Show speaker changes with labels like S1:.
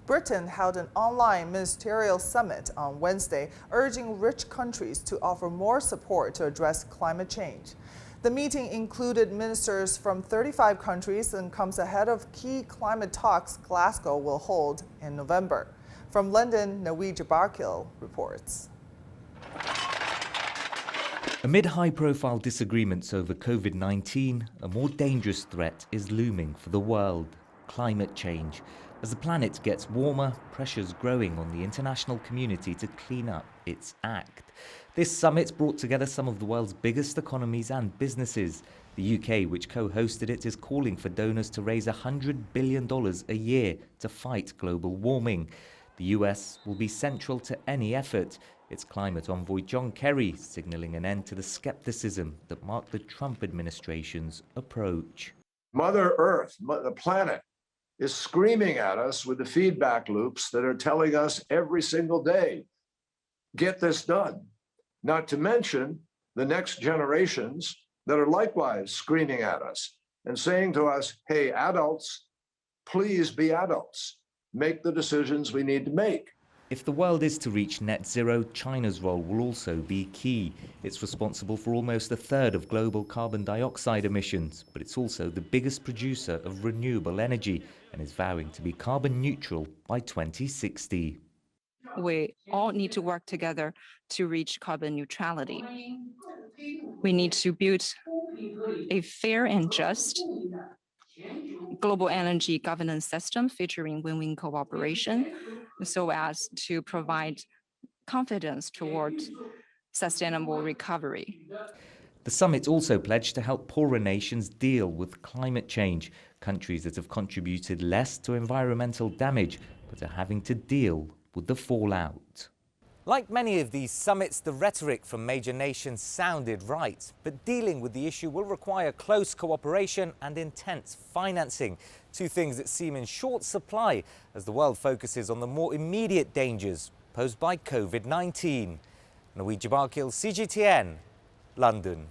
S1: Britain held an online ministerial summit on Wednesday, urging rich countries to offer more support to address climate change. The meeting included ministers from 35 countries and comes ahead of key climate talks Glasgow will hold in November. From London, Energy Minister reports.
S2: Amid high-profile disagreements over COVID-19, a more dangerous threat is looming for the world: climate change. As the planet gets warmer, pressure's growing on the international community to clean up its act. This summit brought together some of the world's biggest economies and businesses. The UK, which co-hosted it, is calling for donors to raise $100 billion a year to fight global warming. The US will be central to any effort. Its climate envoy John Kerry signalling an end to the skepticism that marked the Trump administration's approach.
S3: Mother Earth, the planet, is screaming at us with the feedback loops that are telling us every single day, get this done. Not to mention the next generations that are likewise screaming at us and saying to us, hey, adults, please be adults. Make the decisions we need to make.
S2: If the world is to reach net zero, China's role will also be key. It's responsible for almost a third of global carbon dioxide emissions, but it's also the biggest producer of renewable energy and is vowing to be carbon neutral by 2060.
S4: We all need to work together to reach carbon neutrality. We need to build a fair and just global energy governance system featuring win-win cooperation so as to provide confidence towards sustainable recovery.
S2: The summit also pledged to help poorer nations deal with climate change, countries that have contributed less to environmental damage but are having to deal with the fallout. Like many of these summits, the rhetoric from major nations sounded right, but dealing with the issue will require close cooperation and intense financing, two things that seem in short supply as the world focuses on the more immediate dangers posed by COVID-19. Norwegia Barkill, CGTN, London.